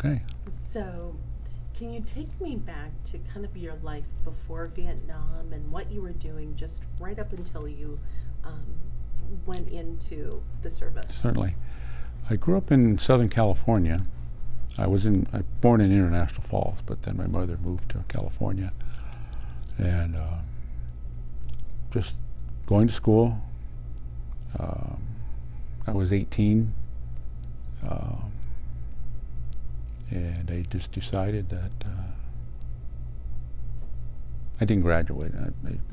Okay. So, can you take me back to kind of your life before Vietnam and what you were doing just right up until you um, went into the service? Certainly. I grew up in Southern California. I was born in International Falls, but then my mother moved to California, and just going to school. Um, I was 18, um, and I just decided that I didn't graduate.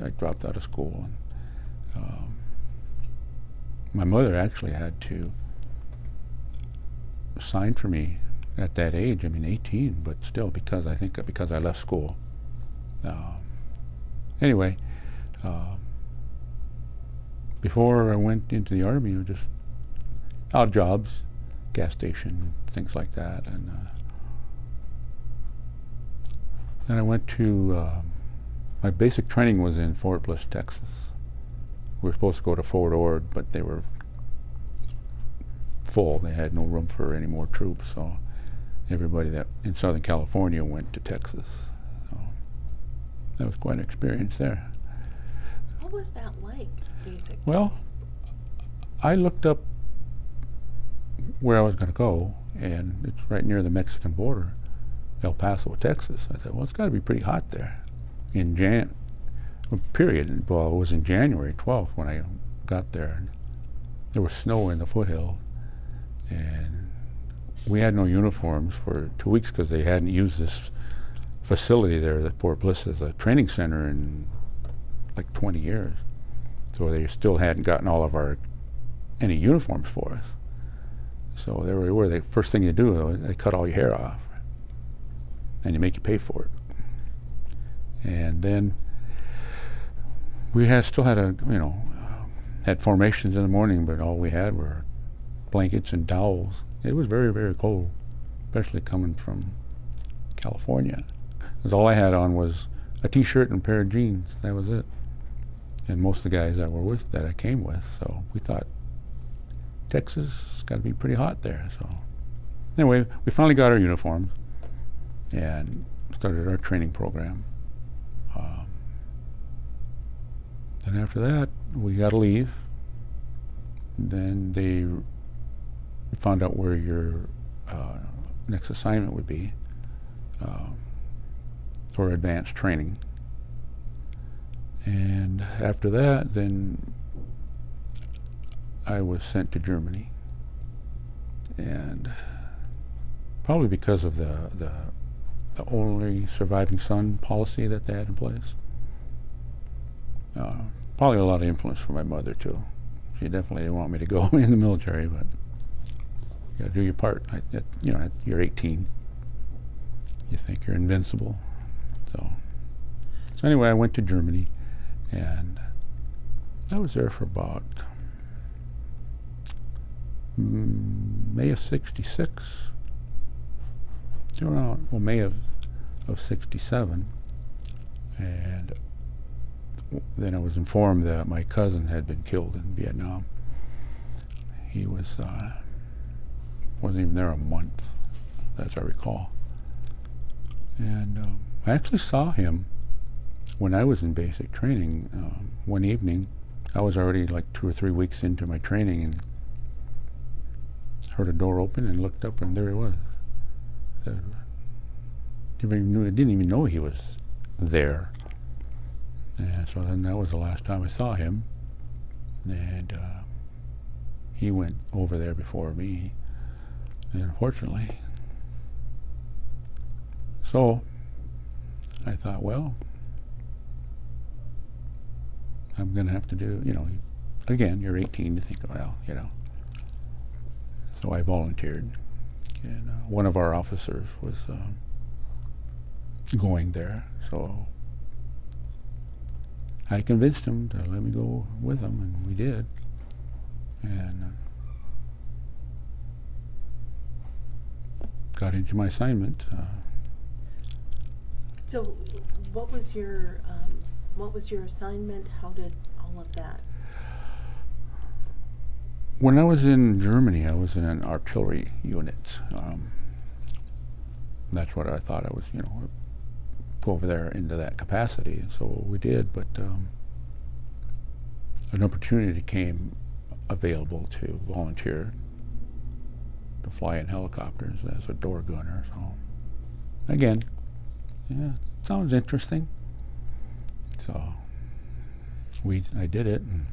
I dropped out of school, and my mother actually had to sign for me at that age. I mean, 18, but still, because I left school. Um, anyway, uh, before I went into the Army, I was just odd jobs, gas station, things like that, and then I went to my basic training was in Fort Bliss, Texas. We were supposed to go to Fort Ord, but they were full. They had no room for any more troops, so everybody that in Southern California went to Texas. So that was quite an experience there. What was that like, basically? Well, I looked up where I was going to go, and it's right near the Mexican border, El Paso, Texas. I said, well, it's got to be pretty hot there in period. Well, it was in January 12th when I got there, and there was snow in the foothills, and we had no uniforms for 2 weeks because they hadn't used this facility there, the Fort Bliss, as a training center in like 20 years. So they still hadn't gotten any uniforms for us. So there we were. The first thing you do, though, they cut all your hair off, and you make you pay for it. And then we still had had formations in the morning, but all we had were blankets and towels. It was very, very cold, especially coming from California. Because all I had on was a t-shirt and a pair of jeans. That was it. And most of the guys that I came with, so we thought, Texas has got to be pretty hot there. So anyway, we finally got our uniforms and started our training program. Then after that, we got to leave. Then they found out where your next assignment would be for advanced training. And after that, then I was sent to Germany. And probably because of the only surviving son policy that they had in place. Probably a lot of influence from my mother too. She definitely didn't want me to go in the military, but you got to do your part. You're 18. You think you're invincible. So anyway, I went to Germany, and I was there for about May of '66. May of '67, and then I was informed that my cousin had been killed in Vietnam. He wasn't even there a month, as I recall. And I actually saw him when I was in basic training. One evening, I was already like 2 or 3 weeks into my training, and heard a door open and looked up, and there he was. I didn't even know he was there. And so then that was the last time I saw him, and he went over there before me, unfortunately. So I thought, well, I'm going to have to do, again, you're 18, you think, well, So I volunteered, and one of our officers was going there, so I convinced him to let me go with him, and we did. And got into my assignment. So, what was your assignment? How did all of that? When I was in Germany, I was in an artillery unit. that's what I thought I was, go over there into that capacity. And so we did, but an opportunity came available to volunteer to fly in helicopters as a door gunner. So again, yeah, sounds interesting. So I did it, and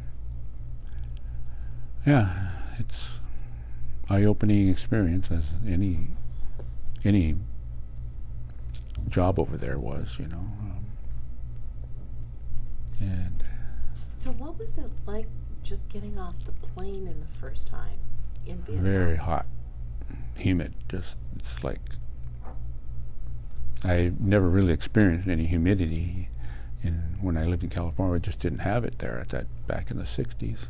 yeah, it's eye-opening experience, as any job over there was, and So what was it like just getting off the plane in the first time in Vietnam? very hot, humid. Just it's like I never really experienced any humidity when I lived in California. I just didn't have it there back in the 60s.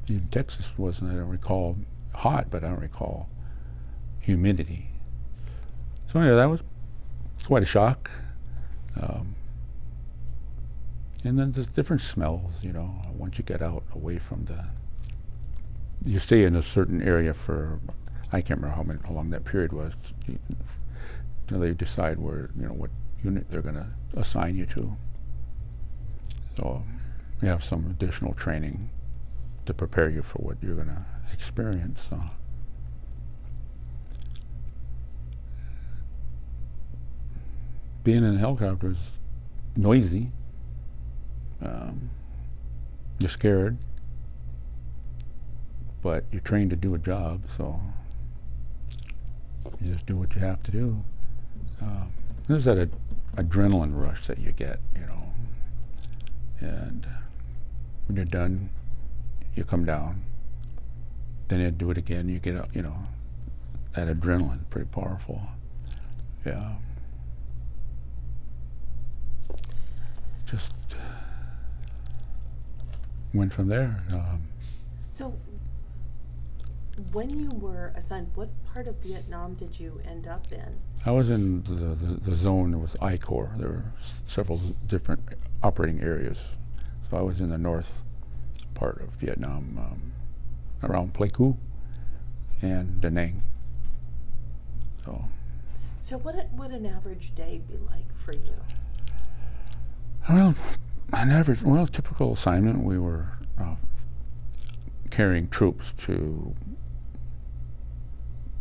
Even Texas wasn't, I don't recall, hot, but I don't recall humidity. So anyway, that was quite a shock. And then there's different smells, once you get out away from you stay in a certain area for, I can't remember how long that period was, until they decide where, what unit they're going to assign you to. So you have some additional training to prepare you for what you're going to experience. So being in a helicopter is noisy. You're scared, but you're trained to do a job, so you just do what you have to do. There's that adrenaline rush that you get, and when you're done, you come down, then you do it again, you get up, that adrenaline is pretty powerful. Yeah. Just went from there. So when you were assigned, what part of Vietnam did you end up in? I was in the zone that was I-Corps. There were several different operating areas. So I was in the north part of Vietnam, around Pleiku and Da Nang. So what would an average day be like for you? Well, typical assignment, we were carrying troops to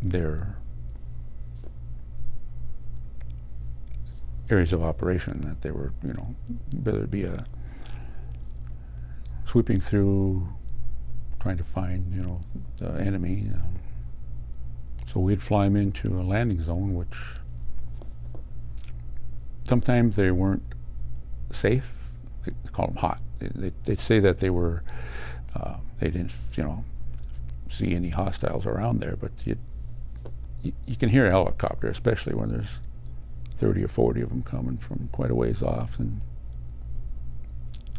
their areas of operation that they were, whether it be sweeping through, trying to find, the enemy. So we'd fly them into a landing zone, which sometimes they weren't safe. They call them hot. They'd say that they were, they didn't, see any hostiles around there, but you can hear a helicopter, especially when there's 30 or 40 of them coming from quite a ways off. And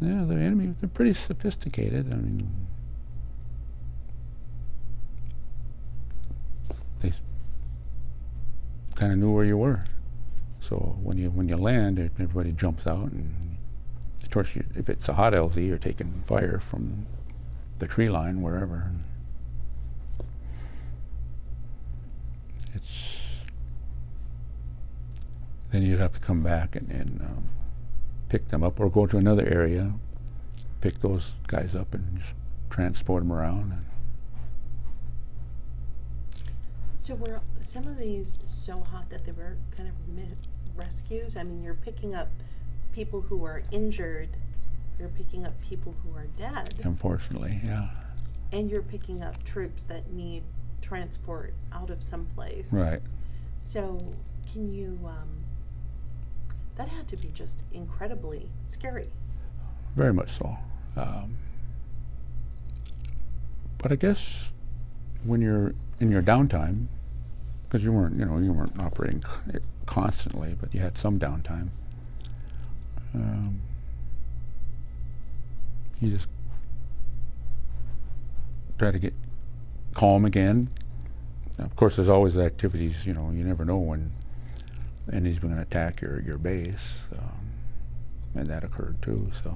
yeah, the enemy, they're pretty sophisticated. I mean, they kind of knew where you were. So when you land, everybody jumps out, and of course, if it's a hot LZ, you're taking fire from the tree line, wherever. And then you'd have to come back and pick them up, or go to another area, pick those guys up, and just transport them around. And so were some of these so hot that they were kind of rescues? I mean, you're picking up people who are injured, you're picking up people who are dead. Unfortunately, yeah. And you're picking up troops that need transport out of some place. Right. So can you, that had to be just incredibly scary. Very much so. But I guess when you're in your downtime, because you weren't operating constantly, but you had some downtime, you just try to get calm again. Of course, there's always activities, you never know when enemy's going to attack your base, and that occurred too, so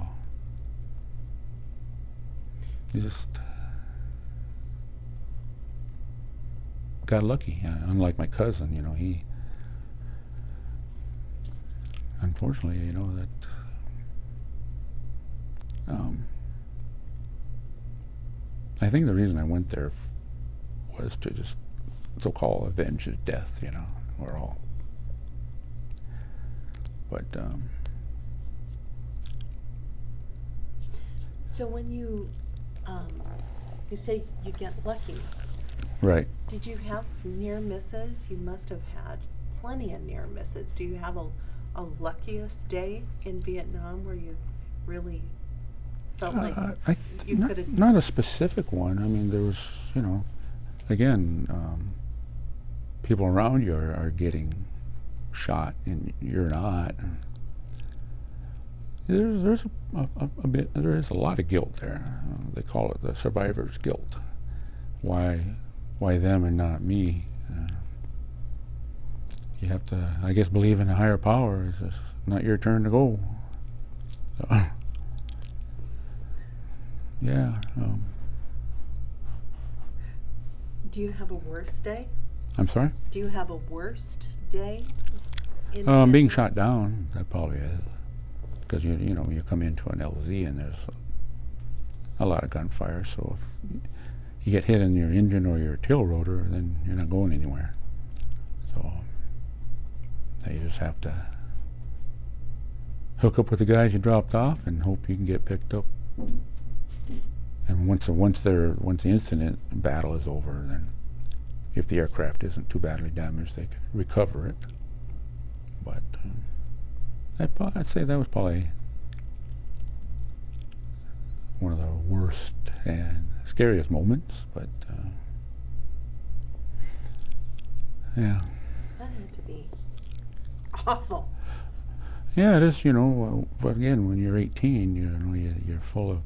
you just got lucky. Unlike my cousin, he unfortunately, that I think the reason I went there was to just so-called avenge his death, or all. But So when you say you get lucky, right. did you have near misses? You must have had plenty of near misses. Do you have a luckiest day in Vietnam where you really felt like you could have? Not a specific one. I mean, there was, again, people around you are getting shot and you're not. There is a lot of guilt there. They call it the survivor's guilt. Why them and not me? You have to, I guess, believe in a higher power. It's just not your turn to go. So, yeah. Do you have a worst day? I'm sorry? Do you have a worst day? Being shot down, that probably is. Because you come into an LZ and there's a lot of gunfire, so if you get hit in your engine or your tail rotor, then you're not going anywhere. So you just have to hook up with the guys you dropped off and hope you can get picked up. And once the incident battle is over, then if the aircraft isn't too badly damaged, they can recover it. But I'd say that was probably one of the worst and scariest moments. But yeah. That had to be awful. Yeah, it is. But again, when you're 18, you're full of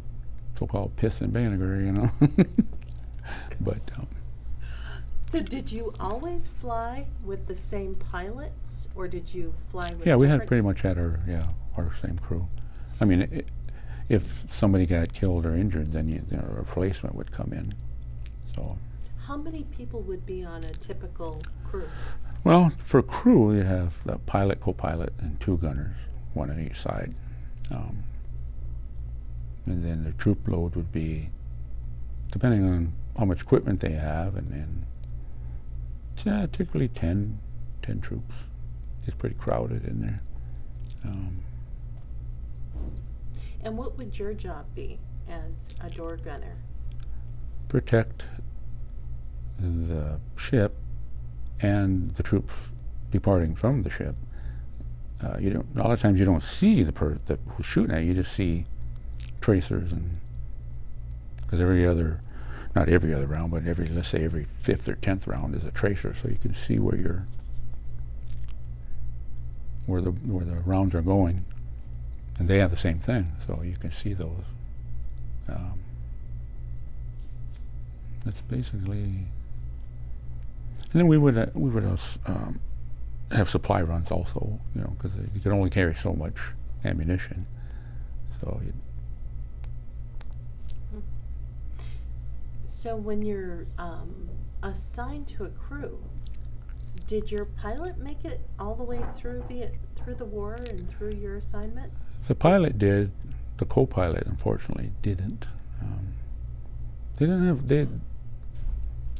so-called piss and vinegar. But. So did you always fly with the same pilots, or did you fly with? Yeah, we had pretty much had our same crew. I mean, if somebody got killed or injured, then a replacement would come in. So. How many people would be on a typical crew? Well, for crew, you have the pilot, co-pilot, and 2 gunners, 1 on each side. And then the troop load would be, depending on how much equipment they have, and typically 10 troops. It's pretty crowded in there. And what would your job be as a door gunner? Protect the ship and the troops departing from the ship. A lot of times you don't see the who's shooting at you. You just see tracers, and because not every other round, but let's say every 5th or 10th round is a tracer, so you can see where the rounds are going, and they have the same thing, so you can see those. That's basically. And then we would have supply runs also, because you could only carry so much ammunition, so. So when you're assigned to a crew, did your pilot make it all the way through the war and through your assignment? The pilot did. The co-pilot, unfortunately, didn't.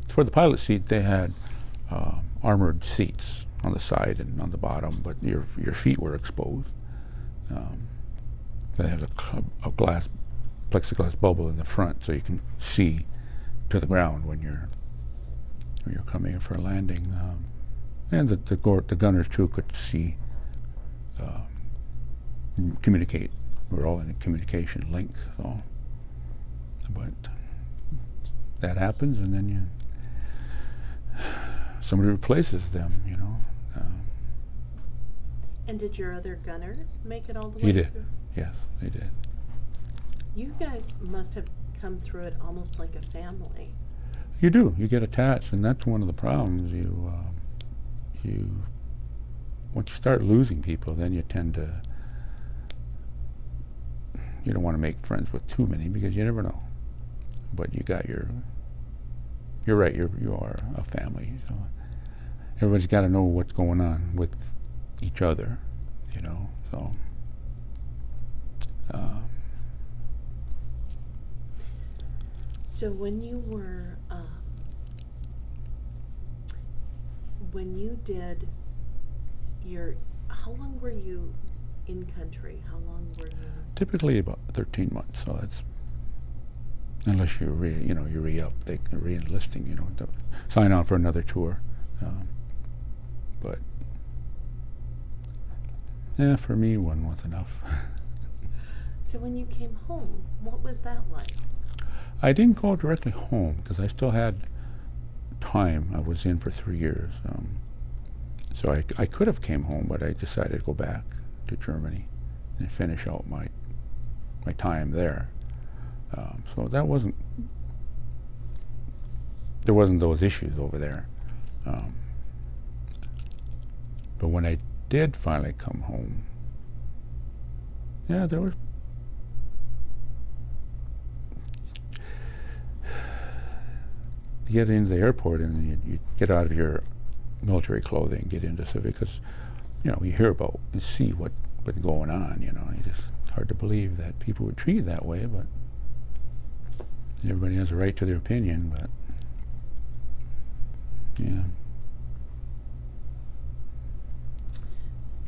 For the pilot seat, they had armored seats on the side and on the bottom, but your feet were exposed. They had a plexiglass bubble in the front, so you can see to the ground when you're coming in for a landing, and the gunners too could see, communicate. We're all in a communication link, so. But that happens, and then somebody replaces them, And did your other gunner make it all the way He did. through? Yes, they did. You guys must have come through it almost like a family. You do. You get attached, and that's one of the problems. Once you start losing people, then you tend to. You don't want to make friends with too many because you never know. But you got your you're right. You are a family. So everybody's got to know what's going on with each other, you know. So. So when you were, when you did your, how long were you in country? How long were you? Typically about 13 months. So that's, unless you you re-up, they can re-enlisting, to sign on for another tour. But yeah, for me, one was enough. So when you came home, what was that like? I didn't go directly home because I still had time. I was in for 3 years. So I could have came home, but I decided to go back to Germany and finish out my time there. So there wasn't those issues over there. But when I did finally come home, yeah, there was. You get into the airport and you get out of your military clothing and get into civic, because you hear about and see what's going on. It's hard to believe that people would treat you that way, but everybody has a right to their opinion. But yeah.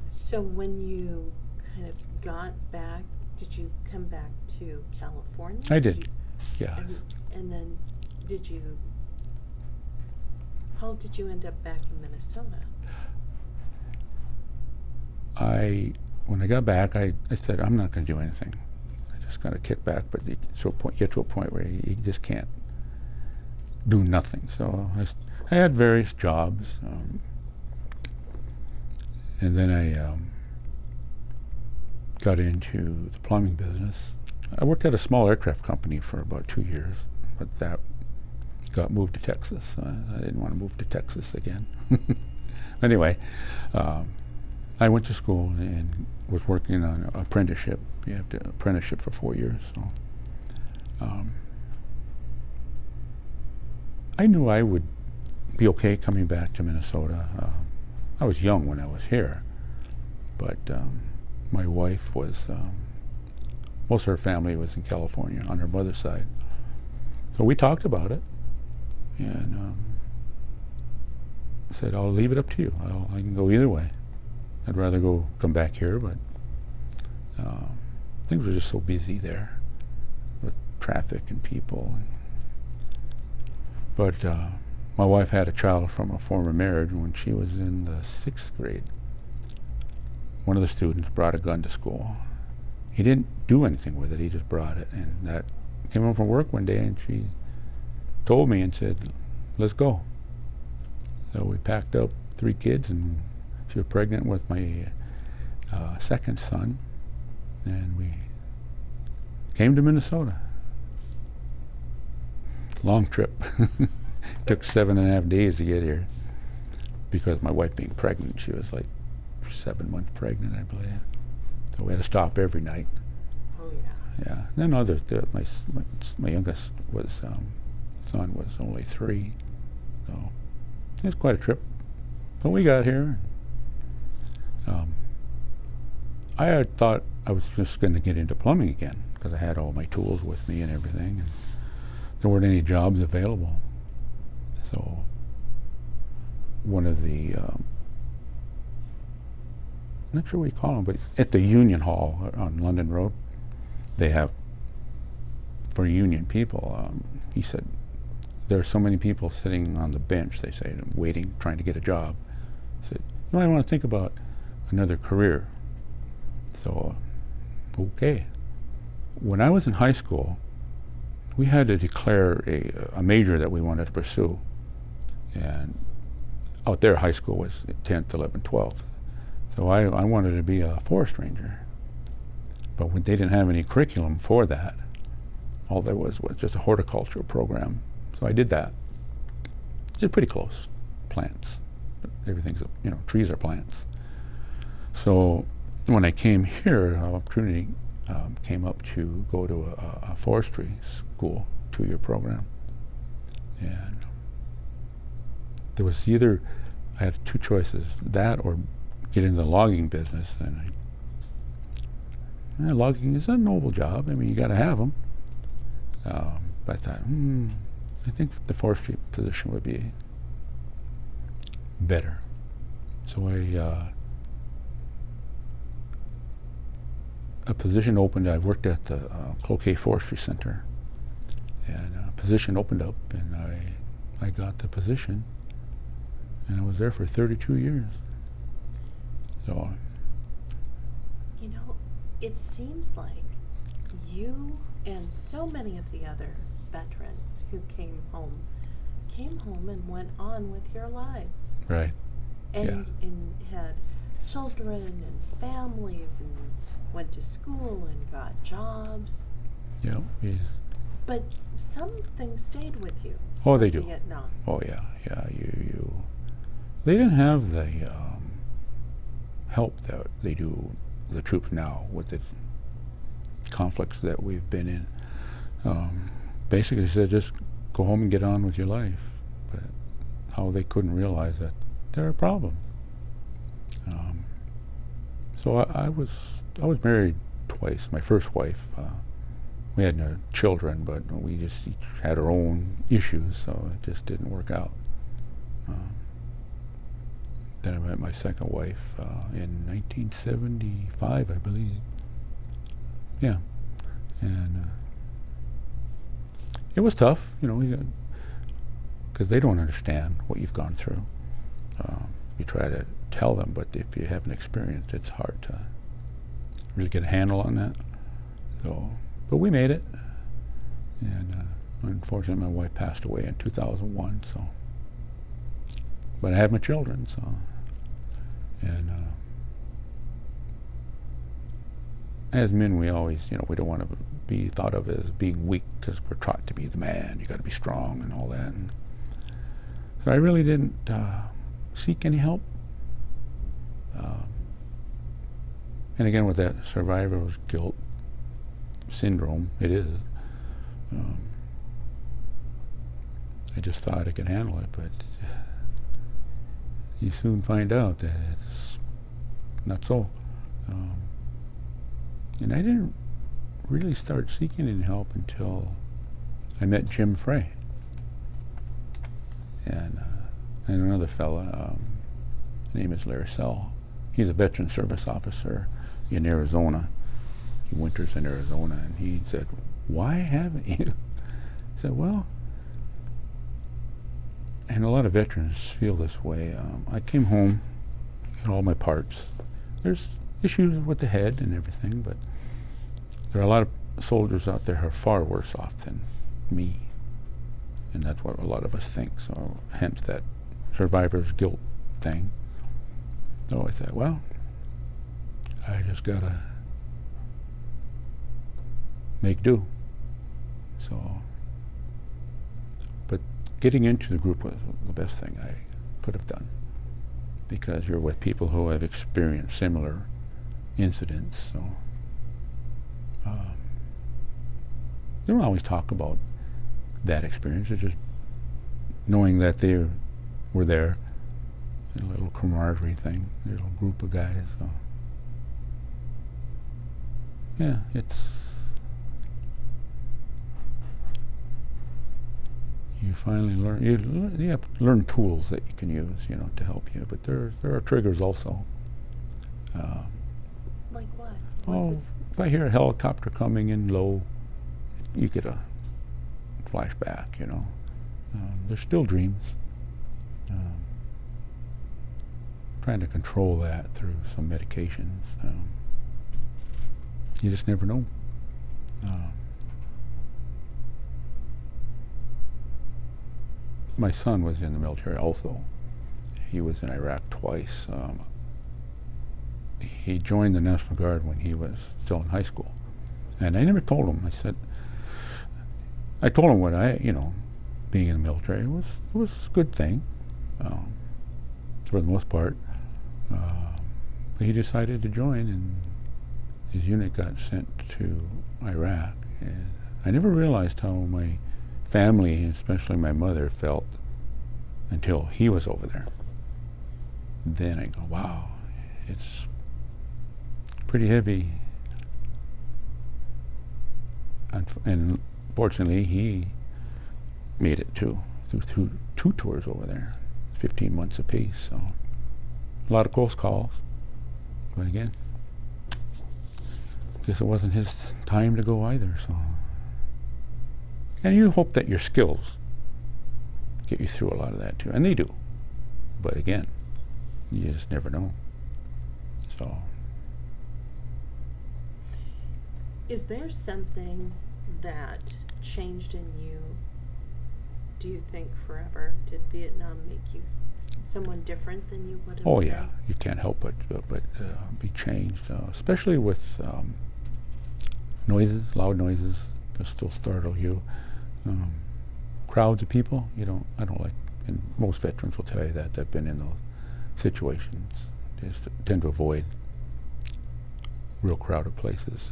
So when you kind of got back, did you come back to California? I did. Yeah. And then did you? How did you end up back in Minnesota? When I got back, I said, I'm not going to do anything. I just kind of kick back, but you get to a point where you just can't do nothing. So I had various jobs, and then I got into the plumbing business. I worked at a small aircraft company for about 2 years, but that got moved to Texas. I didn't want to move to Texas again. Anyway, I went to school and was working on an apprenticeship. You have to apprenticeship for 4 years. So I knew I would be okay coming back to Minnesota. I was young when I was here, but my wife was, most of her family was in California on her mother's side. So we talked about it. And I said, I'll leave it up to you. I can go either way. I'd rather come back here, but things were just so busy there with traffic and people. But my wife had a child from a former marriage. When she was in the 6th grade, one of the students brought a gun to school. He didn't do anything with it. He just brought it. And that came home from work one day, and she told me and said, let's go. So we packed up 3 kids, and she was pregnant with my second son, and we came to Minnesota. Long trip. Took 7.5 days to get here because my wife being pregnant, she was like 7 months pregnant, I believe. So we had to stop every night. Oh yeah. Yeah. And then others. My youngest son was only 3, so it was quite a trip. But we got here. I had thought I was just going to get into plumbing again because I had all my tools with me and everything, and there weren't any jobs available. So one of the, I'm not sure what you call them, but at the Union Hall on London Road, they have, for union people, he said, there are so many people sitting on the bench, they say, waiting, trying to get a job. I said, you might want to think about another career. So, okay. When I was in high school, we had to declare a major that we wanted to pursue. And out there, high school was 10th, 11th, 12th. So I wanted to be a forest ranger. But when they didn't have any curriculum for that, all there was just a horticultural program. So I did that. It's pretty close. Plants. But everything's, trees are plants. So when I came here, an opportunity came up to go to a forestry school, 2-year program. And there was either, I had two choices, that or get into the logging business. And logging is a noble job. I mean, you got to have them. But I thought, I think the forestry position would be better. So a position opened. I worked at the Cloquet Forestry Center, and a position opened up, and I got the position, and I was there for 32 years. So, You know, it seems like you and so many of the other veterans who came home and went on with your lives. right, And had children and families and went to school and got jobs. yeah. But something stayed with you. Oh, they from do. Vietnam. Oh yeah, yeah. They didn't have the help that they do the troops now with the conflicts that we've been in. Basically, said just go home and get on with your life. But how they couldn't realize that there are problems. So I was married twice. My first wife, we had no children, but we just each had our own issues, so it just didn't work out. Then I met my second wife in 1975, I believe. Yeah, and it was tough, you know, because they don't understand what you've gone through. You try to tell them, but if you haven't experienced, it's hard to really get a handle on that. So, but we made it, and unfortunately, my wife passed away in 2001. So, but I had my children, so, and as men, we always, you know, we don't want to be thought of as being weak because we're taught to be the man. You got to be strong and all that. And so I really didn't seek any help. And again, with that survivor's guilt syndrome, it is. I just thought I could handle it, but you soon find out that it's not so. And I didn't really start seeking any help until I met Jim Frey and another fella. His name is Larry Sell. He's a veteran service officer in Arizona. He winters in Arizona, and he said, "Why haven't you?" I said, "Well," and a lot of veterans feel this way. I came home, got all my parts. There's issues with the head and everything, but there are a lot of soldiers out there who are far worse off than me, and that's what a lot of us think. So hence that survivor's guilt thing. So I thought, well, I just gotta make do. So, but getting into the group was the best thing I could have done, because you're with people who have experienced similar incidents. So they don't always talk about that experience. It's just knowing that they were there, a little camaraderie thing, a little group of guys. So yeah, it's, you finally learn. You have to learn tools that you can use, you know, to help you. But there are triggers also. Like what? Oh, if I hear a helicopter coming in low, you get a flashback, you know. There's still dreams. Trying to control that through some medications. You just never know. My son was in the military also. He was in Iraq twice. He joined the National Guard when he was still in high school. And I never told him. I told him what being in the military was a good thing, for the most part. But he decided to join, and his unit got sent to Iraq. And I never realized how my family, especially my mother, felt until he was over there. Then I go, wow, it's pretty heavy. And fortunately, he made it too, through 2 tours over there, 15 months apiece. So a lot of close calls. But again, guess it wasn't his time to go either. So, and you hope that your skills get you through a lot of that too, and they do. But again, you just never know. So, Is there something that changed in you, do you think, forever? Did Vietnam make you someone different than you would have oh been? yeah, you can't help but be changed, especially with noises, loud noises that still startle you. Crowds of people, I don't like, and most veterans will tell you that they've been in those situations. They just tend to avoid real crowded places.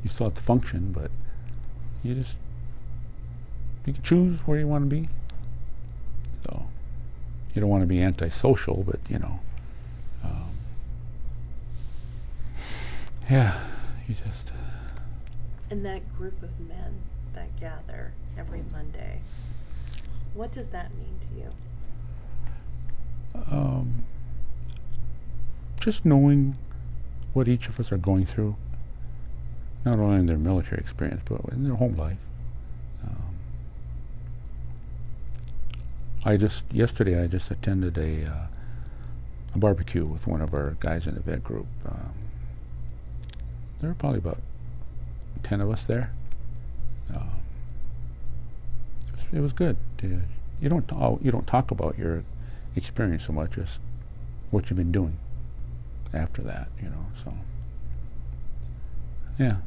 You still have to function, but you can choose where you want to be. So you don't want to be antisocial, but yeah, you just. And that group of men that gather every Monday, what does that mean to you? Just knowing what each of us are going through, not only in their military experience, but in their home life. Yesterday I just attended a barbecue with one of our guys in the vet group. There were probably about 10 of us there. It was good. You don't talk about your experience so much as what you've been doing after that, so yeah.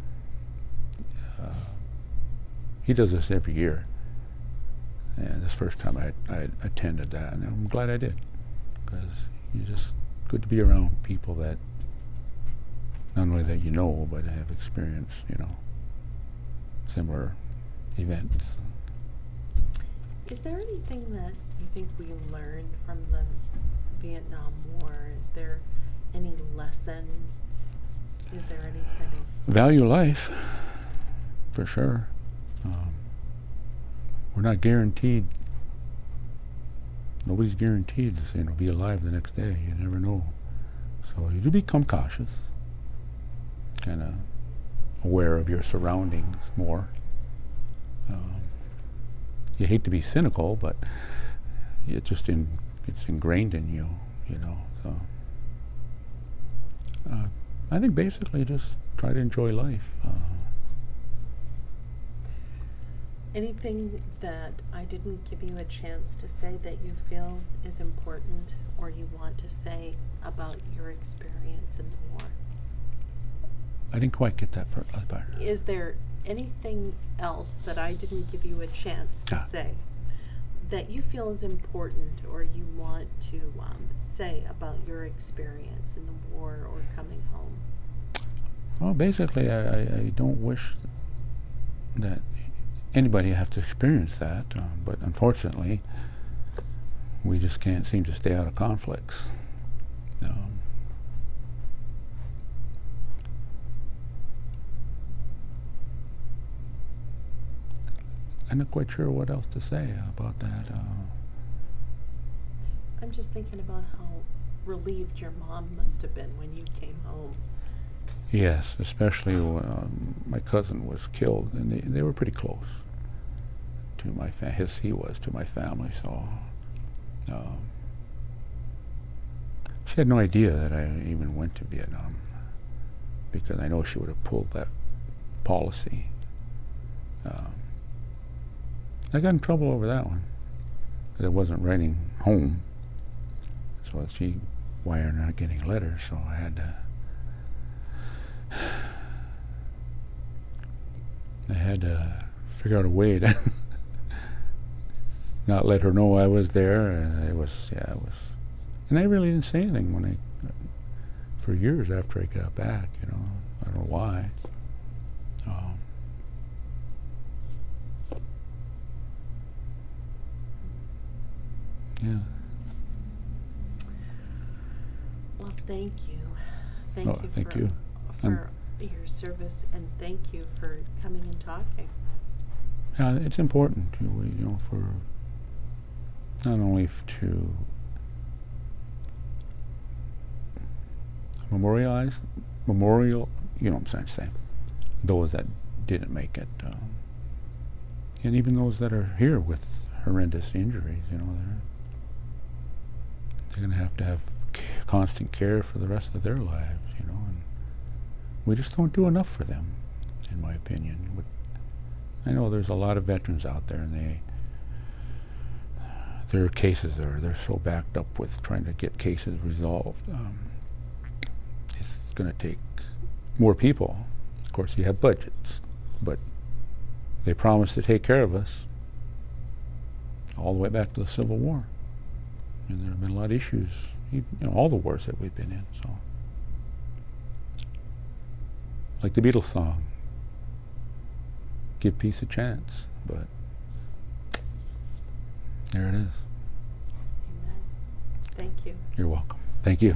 He does this every year, and this first time I attended that, and I'm glad I did, because it's just good to be around people that not only that but have experienced similar events. Is there anything that you think we learned from the Vietnam War? Is there any lesson? Is there any kind of... Value life, for sure. We're not guaranteed. Nobody's guaranteed to be alive the next day. You never know. So you do become cautious, kind of aware of your surroundings more. You hate to be cynical, but it's ingrained in you, So I think basically just try to enjoy life. Anything that I didn't give you a chance to say that you feel is important or you want to say about your experience in the war? I didn't quite get that part. Is there anything else that I didn't give you a chance to say that you feel is important or you want to say about your experience in the war or coming home? Well, basically, I don't wish that anybody has to experience that, but unfortunately, we just can't seem to stay out of conflicts. I'm not quite sure what else to say about that. I'm just thinking about how relieved your mom must have been when you came home. Yes, especially when my cousin was killed, and they were pretty close to my he was to my family, so she had no idea that I even went to Vietnam, because I know she would have pulled that policy. I got in trouble over that one, because I wasn't writing home, so why are not getting letters, so I had to figure out a way to not let her know I was there. And I really didn't say anything for years after I got back, I don't know why. Yeah. Well, thank you. Thank Oh, you thank for, you. for your service, and thank you for coming and talking. Yeah, it's important to, for not only to memorial, what I'm saying, those that didn't make it, and even those that are here with horrendous injuries, they're going to have constant care for the rest of their lives, and we just don't do enough for them, in my opinion. I know there's a lot of veterans out there, and their cases they're so backed up with trying to get cases resolved. It's going to take more people. Of course, you have budgets, but they promised to take care of us all the way back to the Civil War, and there have been a lot of issues, all the wars that we've been in. So, like the Beatles song, "Give peace a chance," but there it is. Amen. Thank you. You're welcome. Thank you.